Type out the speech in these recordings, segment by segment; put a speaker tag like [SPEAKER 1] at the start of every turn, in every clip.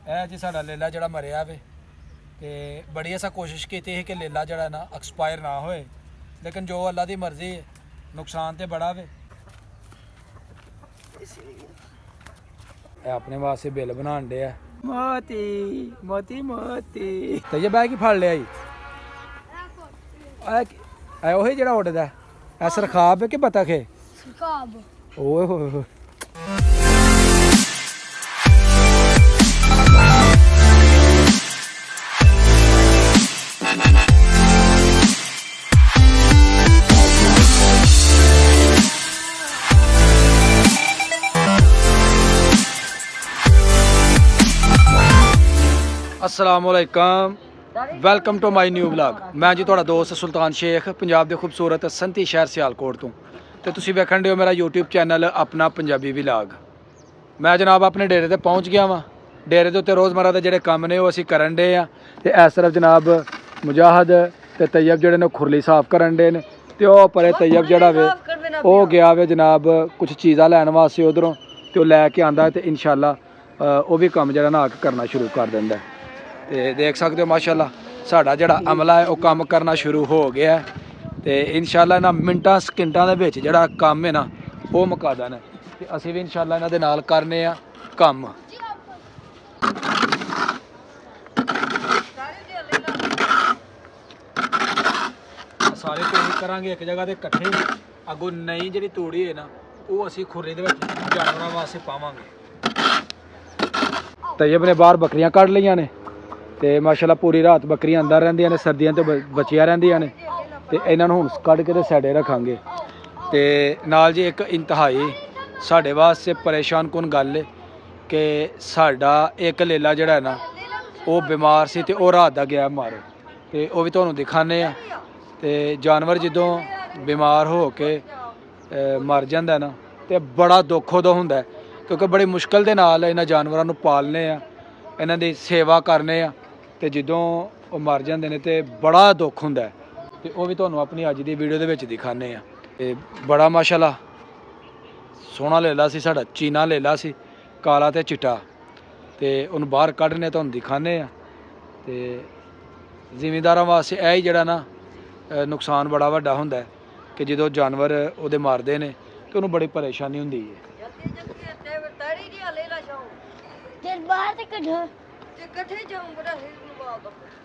[SPEAKER 1] ਇਹ ਜੀ ਸਾਡਾ ਲੇਲਾ ਜਿਹੜਾ ਮਰਿਆ ਵੇ ਤੇ ਬੜੀ ਅਸਾਂ ਕੋਸ਼ਿਸ਼ ਕੀਤੀ ਸੀ ਕਿ ਲੇਲਾ ਜਿਹੜਾ ਨਾ ਐਕਸਪਾਇਰ ਨਾ ਹੋਏ, ਲੇਕਿਨ ਜੋ ਅੱਲਾ ਦੀ ਮਰਜ਼ੀ ਹੈ, ਨੁਕਸਾਨ ਤੇ ਬੜਾ ਵੇ। ਇਹ ਆਪਣੇ ਵਾਸਤੇ ਬਿੱਲ ਬਣਾਉਣ ਡਿਆ ਮੋਤੀ ਮੋਤੀ ਮੋਤੀ ਤੇ ਇਹ ਬੈਗ ਹੀ ਫੜ ਲਿਆ ਜੀ। ਇਹ ਉਹੀ ਜਿਹੜਾ ਉੱਡਦਾ ਐ ਸਰਖਾਬ ਹੈ ਕਿ ਬਤਖ ਹੈ?
[SPEAKER 2] ਸਰਖਾਬ।
[SPEAKER 1] ਓਏ ਹੋਏ ਹੋਏ। अस्सलामुअलैकुम, welcome to my new vlog. मैं जी तुहाड़ा दोस्त सुल्तान शेख, पंजाब के खूबसूरत संती शहर सियालकोट तो तुसीं वेखण दे हो मेरा यूट्यूब चैनल अपना पंजाबी व्लॉग। मैं जनाब अपने डेरे ते पहुँच गया वां। डेरे दे उत्ते रोज़मर्रा दे जिहड़े कम ने ओह असीं करन डे आ ते इस तरफ जनाब मुजाहिद ते तैयब जिहड़े ने खुरली साफ करन डे ने ते ओह परे तैयब जिहड़ा वे ओह गया वे जनाब कुछ चीज़ां लैण वास्ते उधरों ते ओह लैके आंदा ते इंशाअल्लाह ओह भी कम जिहड़ा ना करना शुरू कर दिंदा है। ते देख सकते हो माशाल्लाह साड़ा जिहड़ा अमला है वह काम करना शुरू हो गया है ते इंशाअल्लाह इन्हां मिंटां सकिंटां दे विच जिहड़ा काम है ना वो मुका देना ते असीं भी इंशाअल्लाह इन्हां दे नाल करने आ काम। सारे तूड़ी करांगे एक जगह ते इकट्ठे, अगों नई जिहड़ी तूड़ी है ना वो असीं खुरली दे विच जानवरां वास्ते पावांगे। तैयब ने बाहर बकरियां कढ लईआं ने ते माशाल्लाह पूरी रात बकरियां अंदर रहिंदियां ने, सर्दियां तो बचिया रहिंदियां ने ते इन्हां नूं हुण कढ के ते साइडे रखांगे। ते नाल जी एक इंतहाई साडे वास्ते परेशान कुन गल है कि साडा एक लेला जिहड़ा है ना वो बीमार सी ते ओह रात दा गया मर ते ओह भी तुहानूं दिखाने आ। ते जानवर जदों बीमार हो के मर जांदा ना ते बड़ा दुख उदों हुंदा है, क्योंकि बड़ी मुश्किल दे नाल इन्हां जानवरां नूं पालने आ, इन्हां दी सेवा करने आ ते जदों वो मर जाते हैं तो बड़ा दुख हुंदा है। ते वो भी तुहानूं अपनी अज दी वीडियो दे विच दिखाने आ। ते बड़ा माशाल्लाह सोहना लेला सी साडा, चीना लेला सी काला ते चिट्टा ते उहनूं बाहर कढने तुहानूं दिखाने आ। ते जिमींदारां वास्ते यह ही जिहड़ा ना नुकसान बड़ा वड्डा हुंदा है कि जदों जानवर उहदे मरदे ने ते उहनूं बड़ी परेशानी हुंदी है।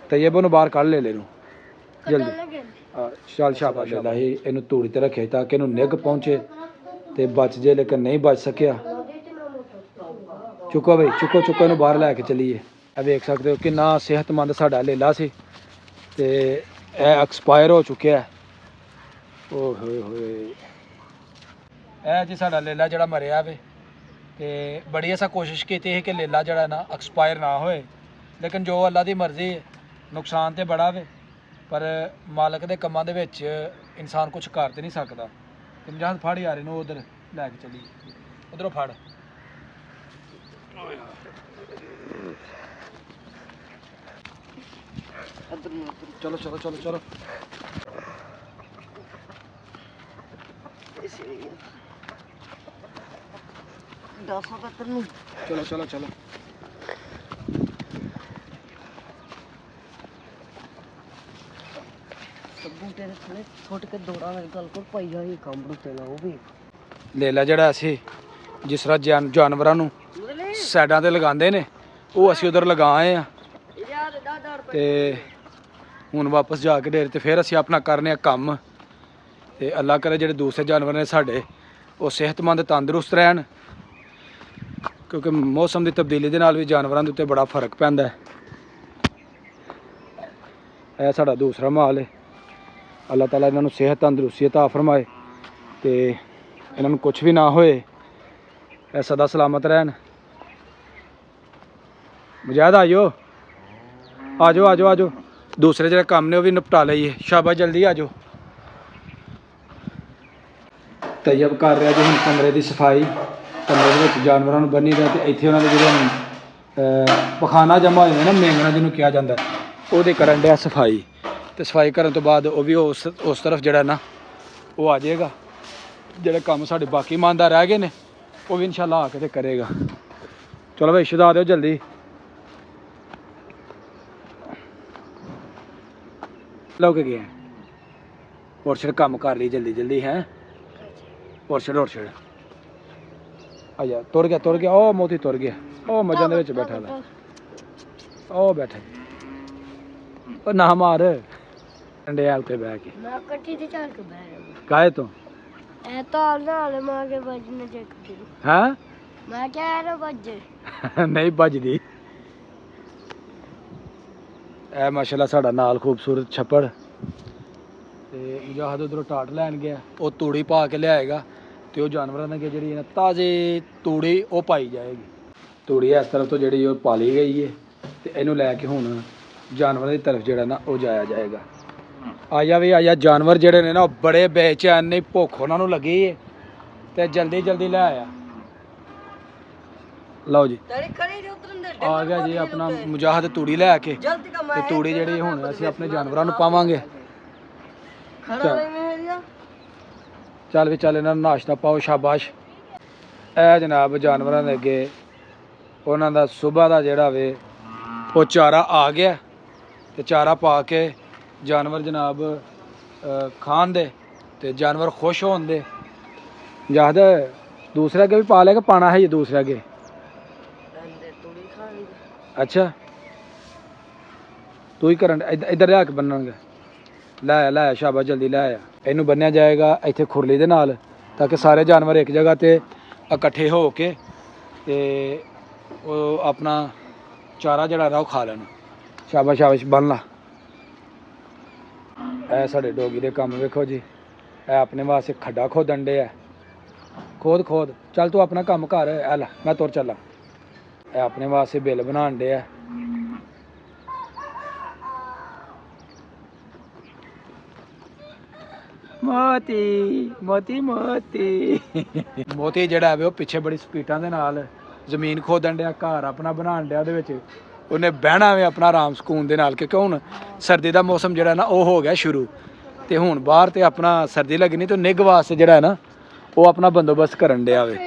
[SPEAKER 1] तैयब नूं बाहर कढ ले नूं जल्दी चल शाबाश ही इनू तूड़ी ते रखे ताकि इनू निग पहुंचे ते बच जे, लेकिन नहीं बच सकिया। चुको भाई चुको चुको इनू बाहर लैके चलीए। वेख सकते हो कितना सेहतमंद साडा लेला सी ते एक्सपायर हो चुकिया है। ओए होए होए ए जी साडा लेला जिहड़ा मरिया वे ते बड़ी असां कोशिश की थी कि लेला जिहड़ा ना एक्सपायर ना होए, लेकिन जो अल्लाह दी मर्जी है, नुकसान तो बड़ा वे पर मालक दे कम्मां दे विच इंसान कुछ कर तो नहीं सकता। ते मुजाहिद फड़ यार इनू उधर लैके चली, उधरों फड़। चलो चलो चलो चलो चलो चलो चलो लेला जिहड़ा असीं जिस तरह जानवरां नूं साइडां ते लगांदे ने वो असीं उधर लगा आए आ ते हुण वापस जाके डेरे ते फिर असीं अपना करने कम ते अल्लाह करे जिहड़े दूसरे जानवर ने साडे वो सेहतमंद तंदुरुस्त रहन, क्योंकि मौसम की तब्दीली के नाल भी जानवरों के उत्ते बड़ा फर्क पैंदा है। यह साडा दूसरा माल है। अल्लाह ताला इन्हां नूं सेहत तंदुरुस्ती अता फरमाए ते इन्हां नूं कुछ भी ना होए, सदा सलामत रहन। मुजाहिद आजो आजो आजो आजो दूसरे जिहड़े काम ने वो भी निपटा लईए। शाबाश जल्दी आजो। तैयब कर रहा जी हुण कमरे की सफाई, कमरे के जानवरों को बन्नी दा ते इत्थे उन्हां दे जिहड़े पखाना जमा होए ना मेंगना जिन्हों कहा जाता है वो करन दिया सफाई। तो सफाई करने तो बाद वो भी उस तरफ जड़ा ना वो आ जाएगा। जोड़े काम साढ़े बाकी ईमानदार रह गए ने वो भी इंशाल्लाह आके तो करेगा। चलो भाई छुड़ा दो जल्दी। ਲੋਕ ਗਏ ਹੋਰ ਕੰਮ ਕਰ ਲਈ ਜਲਦੀ ਜਲਦੀ ਹੈ ਹੋਰ ਛੜ ਆ ਜਾ ਤੁਰ ਗਿਆ ਉਹ ਮੋਤੀ ਤੁਰ ਗਿਆ ਉਹ ਮੱਝਾਂ ਦੇ ਵਿੱਚ ਬੈਠਾ ਲੈ ਉਹ ਬੈਠਾ ਉਹ ਨਾ ਮਾਰ ਡੰਡੇ ਆ ਉੱਤੇ ਬਹਿ ਕੇ
[SPEAKER 2] ਮੈਂ ਕੱਟੀ ਤੇ ਚੱਲ ਕੇ ਬਹਿ ਰਿਹਾ
[SPEAKER 1] ਕਾਹੇ ਤੋਂ
[SPEAKER 2] ਐ ਤਾਂ ਨਾਲ ਮਾਂ ਕੇ ਵੱਜਣੇ ਚੈੱਕ ਕਰੀ
[SPEAKER 1] ਹਾਂ
[SPEAKER 2] ਮੈਂ ਕਿਹਾ ਨਾ ਵੱਜੇ
[SPEAKER 1] ਨਹੀਂ ਵੱਜਦੀ ਇਹ ਮਾਸ਼ਾਅੱਲਾ ਸਾਡਾ ਨਾਲ ਖੂਬਸੂਰਤ ਛੱਪੜ ਤੇ ਮੁਜਾਹਦ ਉਧਰੋਂ ਟਾਟ ਲੈਣ ਗਿਆ ਉਹ ਤੂੜੀ ਪਾ ਕੇ ਲਿਆਏਗਾ ਤੇ ਉਹ ਜਾਨਵਰਾਂ ਨੇ ਜਿਹੜੀ ਨਾ ਤਾਜ਼ੇ ਤੂੜੀ ਉਹ ਪਾਈ ਜਾਏਗੀ ਤੂੜੀ ਇਸ ਤਰਫ ਤੋਂ ਜਿਹੜੀ ਉਹ ਪਾਲੀ ਗਈ ਹੈ ਤੇ ਇਹਨੂੰ ਲੈ ਕੇ ਹੁਣ ਜਾਨਵਰਾਂ ਦੀ ਤਰਫ ਜਿਹੜਾ ਨਾ ਉਹ ਜਾਇਆ ਜਾਏਗਾ ਆ ਜਾ ਜਾਨਵਰ ਜਿਹੜੇ ਨੇ ਨਾ ਉਹ ਬੜੇ ਬੇਚੈਨ ਨੇ ਭੁੱਖ ਉਹਨਾਂ ਨੂੰ ਲੱਗੀ ਹੈ ਤੇ ਜਲਦੀ ਜਲਦੀ ਲੈ ਆਇਆ ਲਓ ਜੀ ਆ ਗਿਆ ਜੀ ਆਪਣਾ ਮੁਜਾਹਦ ਤੂੜੀ ਲੈ ਕੇ ਤੇ ਤੂੜੀ ਜਿਹੜੀ ਹੁਣ ਅਸੀਂ ਆਪਣੇ ਜਾਨਵਰਾਂ ਨੂੰ ਪਾਵਾਂਗੇ ਚੱਲ ਵੀ ਚੱਲ ਇਹਨਾਂ ਨੂੰ ਨਾਸ਼ਤਾ ਪਾਓ ਸ਼ਾਬਾਸ਼ ਇਹ ਜਨਾਬ ਜਾਨਵਰਾਂ ਦੇ ਅੱਗੇ ਉਹਨਾਂ ਦਾ ਸਵੇਰ ਦਾ ਜਿਹੜਾ ਵੇ ਉਹ ਚਾਰਾ ਆ ਗਿਆ ਤੇ ਚਾਰਾ ਪਾ ਕੇ ਜਾਨਵਰ ਜਨਾਬ ਖਾਣ ਦੇ ਤੇ ਜਾਨਵਰ ਖੁਸ਼ ਹੋਣ ਦੇ ਜਦ ਦੂਸਰੇ ਅੱਗੇ ਵੀ ਪਾ ਲਿਆ ਕਿ ਪਾਣਾ ਹੈ ਜੀ ਦੂਸਰੇ ਅੱਗੇ ਅੱਛਾ ਤੂੰ ਹੀ ਕਰਨ ਇੱਧਰ ਲਿਆ ਕੇ ਬੰਨਣਗੇ ਲੈ ਸ਼ਾਬਾਸ਼ ਜਲਦੀ ਲੈ ਆ ਇਹਨੂੰ ਬੰਨਿਆ ਜਾਏਗਾ ਇੱਥੇ ਖੁਰਲੀ ਦੇ ਨਾਲ ਤਾਂ ਕਿ ਸਾਰੇ ਜਾਨਵਰ ਇੱਕ ਜਗ੍ਹਾ ਤੇ ਇਕੱਠੇ ਹੋ ਕੇ ਤੇ ਉਹ ਆਪਣਾ ਚਾਰਾ ਜਿਹੜਾ ਨਾ ਉਹ ਖਾ ਲੈਣ ਸ਼ਾਬਾਸ਼ ਬੰਨ ਲਾ ਇਹ ਸਾਡੇ ਡੋਗੀ ਦੇ ਕੰਮ ਵੇਖੋ ਜੀ ਇਹ ਆਪਣੇ ਵਾਸਤੇ ਖੱਡਾ ਖੋਦਣ ਡੇ ਆ ਖੋਦ ਚੱਲ ਤੂੰ ਆਪਣਾ ਕੰਮ ਕਰ ਆ ਲੈ ਮੈਂ ਤੁਰ ਚੱਲਾਂ ਇਹ ਆਪਣੇ ਵਾਸਤੇ ਬਿੱਲ ਬਣਾਉਣ ਡੇ ਆ ਮੋਤੀ ਜਿਹੜਾ ਹੈ ਉਹ ਪਿੱਛੇ ਬੜੀ ਸਪੀਡਾਂ ਦੇ ਨਾਲ ਜ਼ਮੀਨ ਖੋਦਣ ਡਿਆ ਘਰ ਆਪਣਾ ਬਣਾਉਣ ਡਿਆ ਉਹਦੇ ਵਿੱਚ ਉਹਨੇ ਬਹਿਣਾ ਵੇ ਆਪਣਾ ਆਰਾਮ ਸਕੂਨ ਦੇ ਨਾਲ ਕਿਉਂਕਿ ਹੁਣ ਸਰਦੀ ਦਾ ਮੌਸਮ ਜਿਹੜਾ ਨਾ ਉਹ ਹੋ ਗਿਆ ਸ਼ੁਰੂ ਤੇ ਹੁਣ ਬਾਹਰ ਤੇ ਆਪਣਾ ਸਰਦੀ ਲੱਗਣੀ ਤੇ ਨਿੱਘ ਵਾਸਤੇ ਜਿਹੜਾ ਹੈ ਨਾ ਉਹ ਆਪਣਾ ਬੰਦੋਬਸਤ ਕਰਨ ਡਿਆ ਵੇ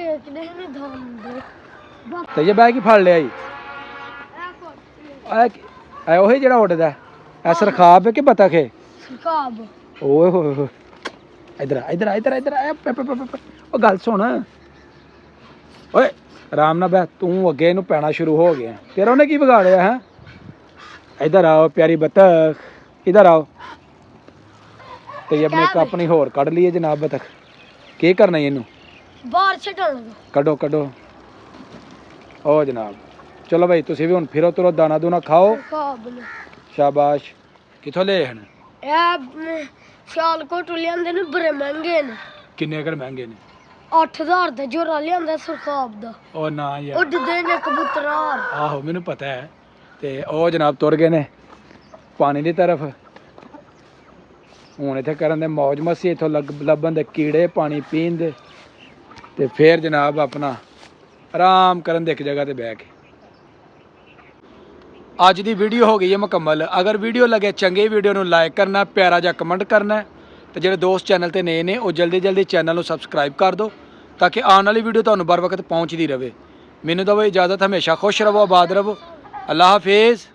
[SPEAKER 1] ਤੇ ਜੇ ਬਹਿ ਕੇ ਫੜ ਲਿਆ ਜੀ ਐ ਉਹੀ ਜਿਹੜਾ ਉੱਡਦਾ ਐ ਸਰਖਾਬ ਹੈ ਕਿ ਬਤਖ ਹੈ
[SPEAKER 2] ਸਰਖਾਬ
[SPEAKER 1] ਓਏ ਹੋਏ ਇੱਧਰ ਉਹ ਗੱਲ ਸੁਣ ਓਏ ਆਰਾਮ ਨਾਲ ਬਹਿ ਤੂੰ ਅੱਗੇ ਇਹਨੂੰ ਪੈਣਾ ਸ਼ੁਰੂ ਹੋ ਗਿਆ ਤੇਰਾ ਉਹਨੇ ਕੀ ਵਿਗਾੜਿਆ ਹੈ ਇੱਧਰ ਆਓ ਪਿਆਰੀ ਬਤਖ ਇੱਧਰ ਆਓ ਤੇ ਆਪਣੇ ਆਪਣੀ ਹੋਰ ਕੱਢ ਲਈਏ ਜਨਾਬ ਬਤਖ ਕੀ ਕਰਨਾ ਇਹਨੂੰ
[SPEAKER 2] ਬਾਹਰ ਛੱਡਣ
[SPEAKER 1] ਕੱਢੋ ਓ ਜਨਾਬ ਚਲੋ ਭਾਈ ਤੁਸੀਂ ਵੀ ਹੁਣ ਫਿਰੋ ਤੁਰੋ ਦਾਣਾ ਦੂਣਾ ਖਾਓ ਸ਼ਾਬਾਸ਼ ਕਿੱਥੋਂ ਲਏ ਹਨ
[SPEAKER 2] ਇਹ ਸਿਆਲਕੋਟ ਲਿਆਂਦੇ ਨੇ ਬੜੇ ਮਹਿੰਗੇ ਨੇ
[SPEAKER 1] ਕਿੰਨੇ ਕਰ ਮਹਿੰਗੇ ਨੇ
[SPEAKER 2] 8000 ਦਾ ਜੋੜਾ ਲਿਆਂਦਾ ਸਰਖਾਬ ਦਾ
[SPEAKER 1] ਉਹ ਨਾ ਯਾਰ
[SPEAKER 2] ਉੱਡਦੇ ਨੇ ਕਬੂਤਰਾਂ
[SPEAKER 1] ਆਹੋ ਮੈਨੂੰ ਪਤਾ ਹੈ ਤੇ ਉਹ ਜਨਾਬ ਤੁਰ ਗਏ ਨੇ ਪਾਣੀ ਦੀ ਤਰਫ ਹੁਣ ਇੱਥੇ ਕਰਨ ਦੇ ਮौज ਮਸਤੀ ਇੱਥੋਂ ਲੱਭਣ ਦੇ ਕੀੜੇ ਪਾਣੀ ਪੀਣ ਦੇ ਤੇ ਫੇਰ ਜਨਾਬ ਆਪਣਾ ਆਰਾਮ ਕਰਨ ਦੇ ਇੱਕ ਜਗ੍ਹਾ ਤੇ ਬਹਿ ਕੇ ਅੱਜ ਦੀ ਵੀਡੀਓ ਹੋ ਗਈ ਹੈ ਮੁਕੰਮਲ ਅਗਰ ਵੀਡੀਓ ਲੱਗੇ ਚੰਗੀ ਵੀਡੀਓ ਨੂੰ ਲਾਈਕ ਕਰਨਾ ਪਿਆਰਾ ਜਿਹਾ ਕਮੈਂਟ ਕਰਨਾ ਤੇ ਜਿਹੜੇ ਦੋਸਤ ਚੈਨਲ ਤੇ ਨਏ ਨੇ ਉਹ ਜਲਦੀ ਚੈਨਲ ਨੂੰ ਸਬਸਕ੍ਰਾਈਬ ਕਰ ਦਿਓ ਤਾਂ ਕਿ ਆਉਣ ਵਾਲੀ ਵੀਡੀਓ ਤੁਹਾਨੂੰ बर वक्त ਪਹੁੰਚਦੀ ਰਹੇ ਮੈਨੂੰ ਦਿਓ ਇਜਾਜ਼ਤ ਹਮੇਸ਼ਾ ਖੁਸ਼ ਰਹੋ ਆਬਾਦ ਰਹੋ ਅੱਲਾਹ ਹਾਫਿਜ਼